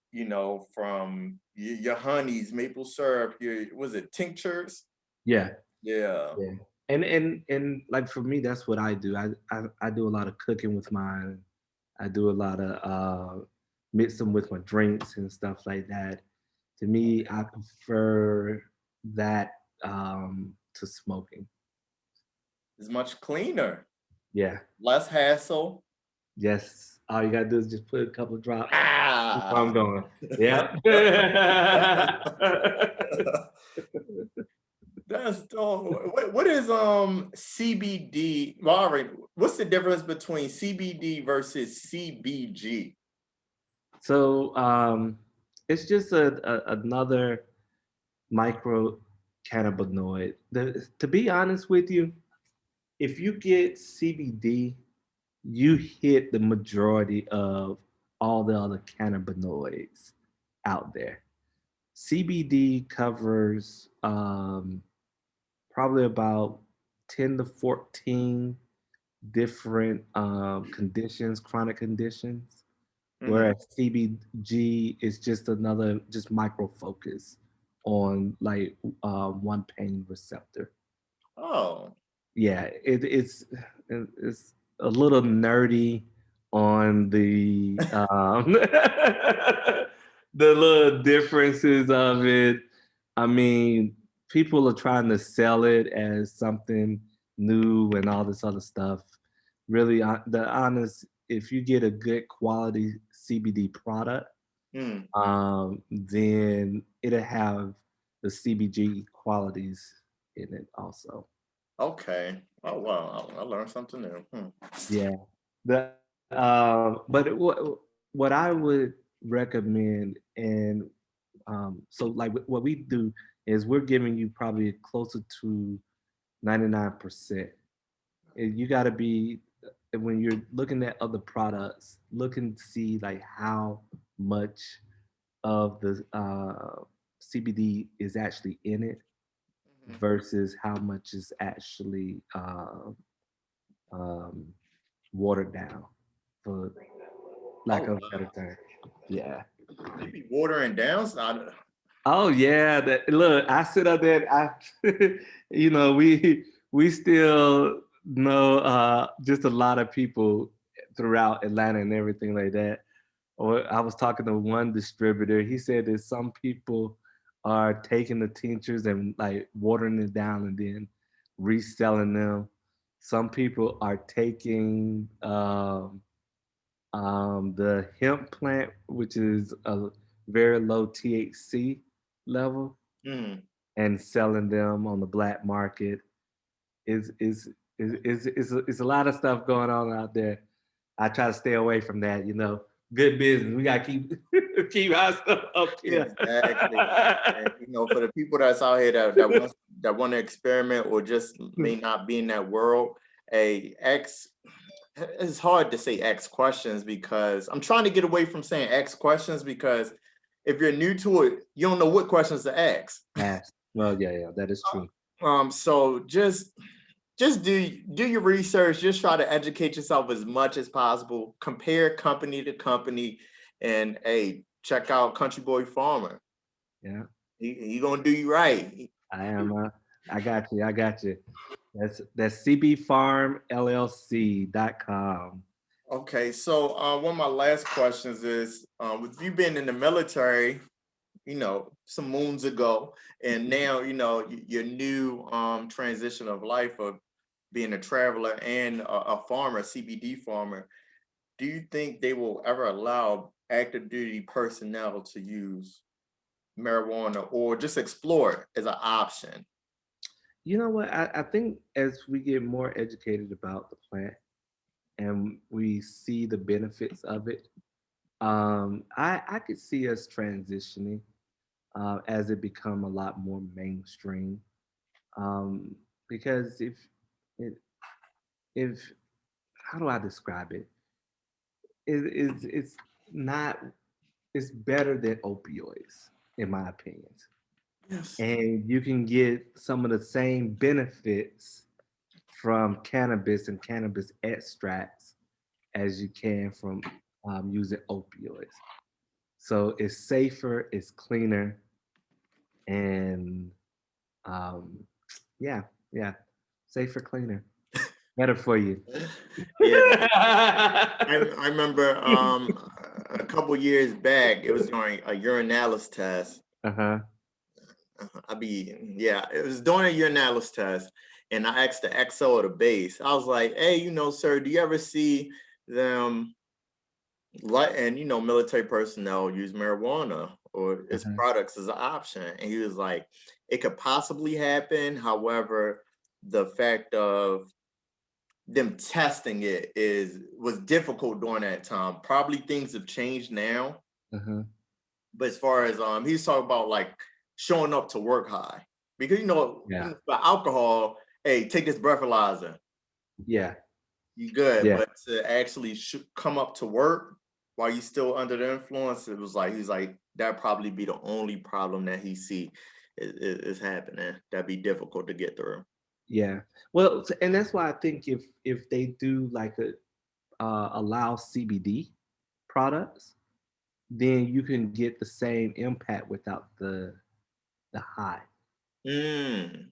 from your honeys, maple syrup, your was it tinctures? Yeah, Yeah. yeah. And like for me, that's what I do. I do a lot of cooking with mine. I do a lot of mix them with my drinks and stuff like that. To me, I prefer that to smoking. It's much cleaner, Yeah. less hassle. Yes. All you gotta do is just put a couple of drops. That's where Ah. I'm going. Yep. That's dope. What is CBD? Well, all right. What's the difference between CBD versus CBG? So it's just another micro cannabinoid. To be honest with you, if you get CBD, you hit the majority of all the other cannabinoids out there. CBD covers probably about 10 to 14 different conditions, chronic conditions, Hmm. whereas CBG is just another, just micro focus on like one pain receptor. Oh, Yeah, it's a little nerdy on the the little differences of it. I mean, people are trying to sell it as something new and all this other stuff. Really, the honest, if you get a good quality CBD product, hmm. then it'll have the CBG qualities in it also. Okay. Oh, wow. I learned something new. Hmm. Yeah. The but what I would recommend, and so like what we do is we're giving you probably closer to 99%. And you got to be when you're looking at other products, look and see like how much of the CBD is actually in it Mhm. versus how much is actually um, watered down, for lack Oh, of a better wow. term. Yeah. They be watering down. Oh yeah. That look, I sit up there. We still know just a lot of people throughout Atlanta and everything like that. Or I was talking to one distributor. He said that some people are taking the tinctures and like watering it down and then reselling them. Some people are taking the hemp plant, which is a very low THC level, Mm. and selling them on the black market. Is a lot of stuff going on out there. I try to stay away from that. Good business. We gotta keep keep our stuff up here. Exactly. And for the people that's out here that want to experiment or just may not be in that world, it's hard to say X questions because I'm trying to get away from saying X questions because if you're new to it, you don't know what questions to ask. Yes. Well, yeah, that is true. So just do your research. Just try to educate yourself as much as possible. Compare company to company, and check out Country Boy Farmer. Yeah, He gonna do you right. I am. I got you. I got you. That's cbfarmllc.com. Okay, so one of my last questions is, with you being in the military, some moons ago, and now your new transition of life of being a traveler and a farmer, CBD farmer. Do you think they will ever allow active duty personnel to use marijuana or just explore it as an option? You know what? I think as we get more educated about the plant and we see the benefits of it, I could see us transitioning as it become a lot more mainstream. Um, because it, if how do I describe it? It's not it's better than opioids in my opinion, Yes. and you can get some of the same benefits from cannabis and cannabis extracts as you can from using opioids. So it's safer, it's cleaner, and um, yeah, yeah, safer, cleaner, better for you. Yeah, I remember a couple years back, it was during a urinalysis test. Uh-huh. Yeah, it was during a urinalysis test, and I asked the XO or the base. I was like, "Hey, sir, do you ever see them and military personnel use marijuana or its Uh-huh. products as an option?" And he was like, "It could possibly happen. However, the fact of them testing it was difficult during that time. Probably things have changed now, Uh-huh. but as far as he's talking about like showing up to work high, because Yeah. for alcohol, hey, take this breathalyzer, Yeah. you good. Yeah. But to actually come up to work while you still under the influence, it was like he's like that probably be the only problem that he see is happening. That'd be difficult to get through. Yeah. Well, and that's why I think if they do like a allow CBD products, then you can get the same impact without the high. Mm. And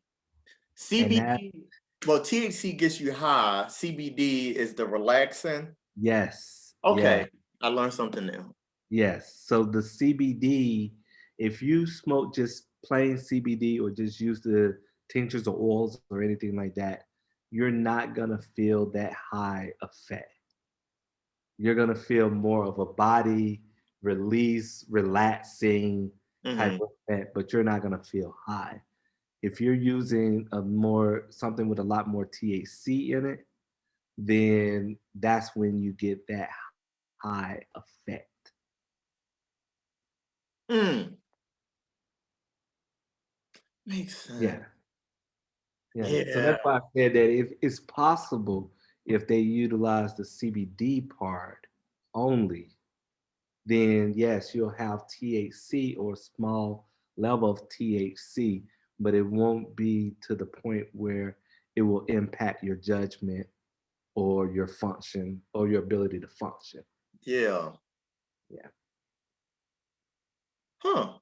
that CBD, well, THC gets you high. CBD is the relaxing. yes, yeah, Okay, I learned something new. yes. So the CBD, if you smoke just plain CBD or just use the tinctures or oils or anything like that, you're not gonna feel that high effect. You're gonna feel more of a body release, relaxing type Hmm. of effect, but you're not gonna feel high. If you're using a more something with a lot more THC in it, then that's when you get that high effect. Mm, makes Yeah, sense. yeah. So Yeah. that's why I said that if it's possible, if they utilize the CBD part only, then yes, you'll have THC or a small level of THC, but it won't be to the point where it will impact your judgment or your function or your ability to function. Yeah. Yeah. Huh.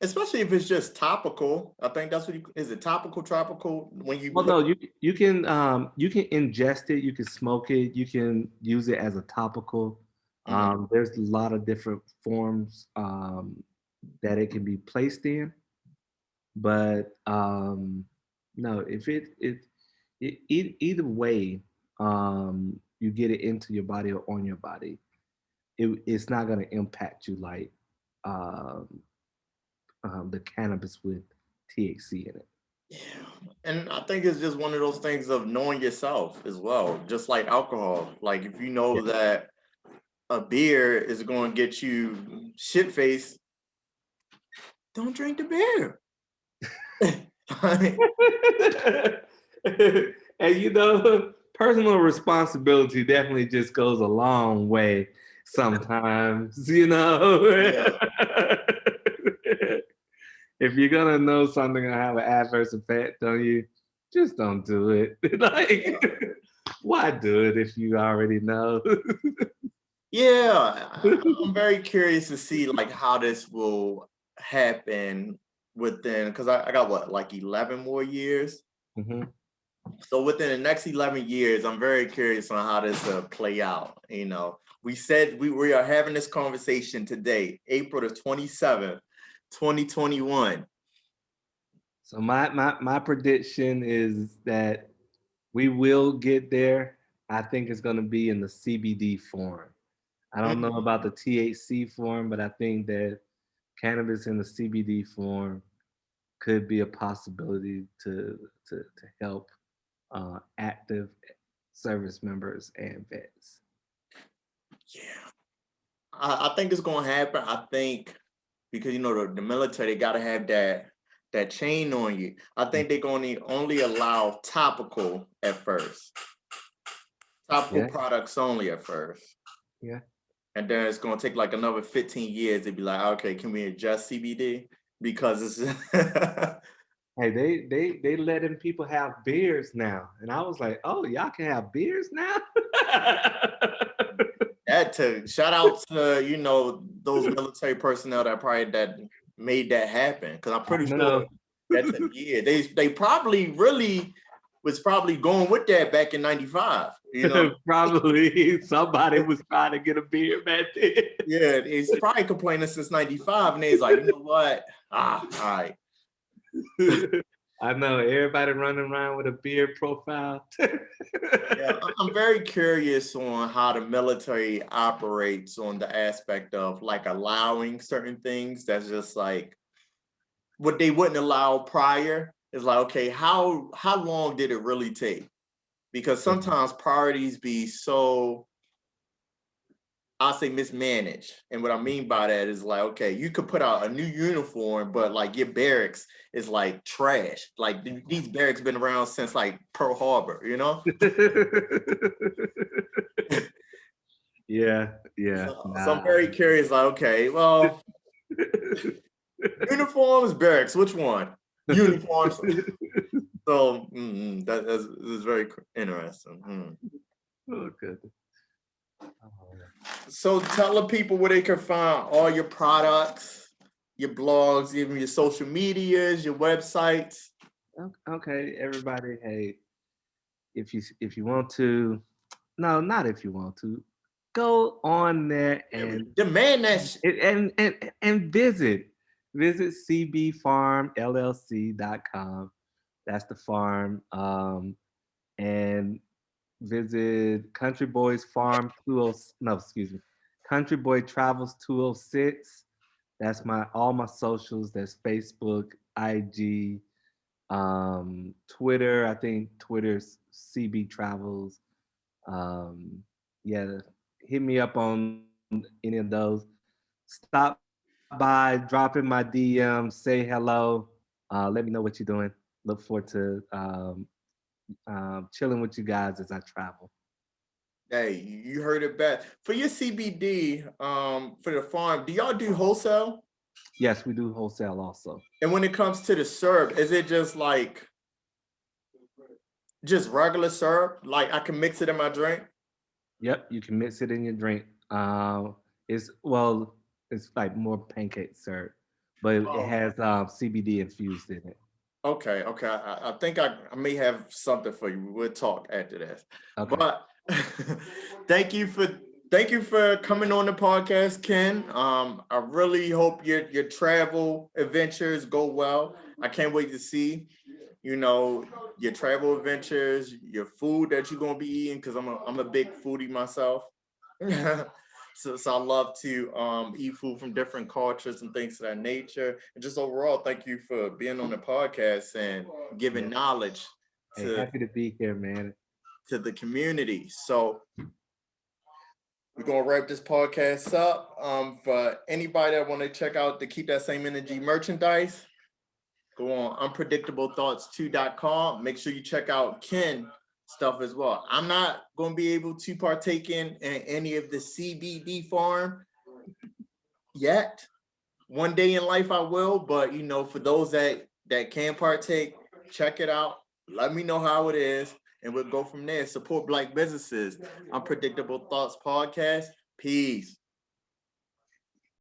Especially if it's just topical. I think that's what is it topical, tropical? When you Well, put no, you can ingest it, you can smoke it, you can use it as a topical. Mhm. There's a lot of different forms that it can be placed in, but no, if either way, you get it into your body or on your body, it's not going to impact you like um, the cannabis with THC in it. Yeah. And I think it's just one of those things of knowing yourself as well, just like alcohol. Like if you Yeah. know that a beer is going to get you shit faced, don't drink the beer. Like, And personal responsibility definitely just goes a long way sometimes, yeah. If you're gonna know something gonna have an adverse effect on you, just don't do it. Like, why do it if you already know? Yeah, I'm very curious to see like how this will happen within because I got what like 11 more years. Mhm. So within the next 11 years, I'm very curious on how this will play out. We said we are having this conversation today, April the 27th, 2021. So my prediction is that we will get there. I think it's gonna be in the CBD form. I don't know Mm, about the THC form, but I think that cannabis in the CBD form could be a possibility to help active service members and vets. yeah, I think it's gonna happen. I think because the military they gotta have that chain on you. I think they're gonna only allow topical at first, topical Yeah, products only at first, yeah. and then it's gonna take like another 15 years to be like, okay, can we adjust CBD because it's Hey, they letting people have beards now, and I was like, oh, y'all can have beards now. That to shout out to those military personnel that probably that made that happen, because I'm I pretty sure know. that's they probably really was probably going with that back in '95. Probably somebody was trying to get a beard back then. Yeah, he's probably complaining since '95, and he's like, you know what? All right. I know everybody running around with a beard profile. Yeah, I'm very curious on how the military operates on the aspect of like allowing certain things that's just like what they wouldn't allow prior. Is like, okay, how long did it really take? Because sometimes priorities be so, I'll say, mismanaged. And what I mean by that is like, okay, you could put out a new uniform, but like your barracks is like trash. Like these barracks been around since like Pearl Harbor, Yeah, yeah. So I'm very curious, like, okay, well, uniforms, barracks, which one? Uniforms. So that's very interesting. Oh, good. So tell the people where they can find all your products, your blogs, even your social medias, your websites. Okay, everybody. Hey, if you want to, no, not if you want to, go on there and Demand that shit. and visit cbfarmllc.com. That's the farm. And visit Country Boys Farm 20, no, excuse me, Country Boy Travels 206. That's my all my socials. That's Facebook, IG, Twitter. I think Twitter's CB Travels. Yeah, hit me up on any of those. Stop by, drop in my DM, say hello. Let me know what you're doing. Look forward to chilling with you guys as I travel. Hey, you heard it back. For your CBD, for the farm, do y'all do wholesale? Yes, we do wholesale also. And when it comes to the syrup, is it just like just regular syrup? Like I can mix it in my drink? Yep, you can mix it in your drink. It's it's like more pancake syrup, but it Oh, has CBD infused in it. okay. I think I may have something for you. We'll talk after this. Okay. But thank you for coming on the podcast, Ken. I really hope your travel adventures go well. I can't wait to see, your travel adventures, your food that you're gonna be eating, because I'm a big foodie myself. So I love to eat food from different cultures and things of that nature. And just overall, thank you for being on the podcast and giving Yeah. knowledge Hey, to happy to be here, man. the community. So we're gonna wrap this podcast up. For anybody that want to check out the Keep That Same Energy merchandise, go on unpredictablethoughts2.com. Make sure you check out Ken stuff as well. I'm not going to be able to partake in any of the CBD farm yet. One day in life I will, but for those that can partake, check it out. Let me know how it is, and we'll go from there. Support Black businesses. Unpredictable Thoughts podcast. Peace.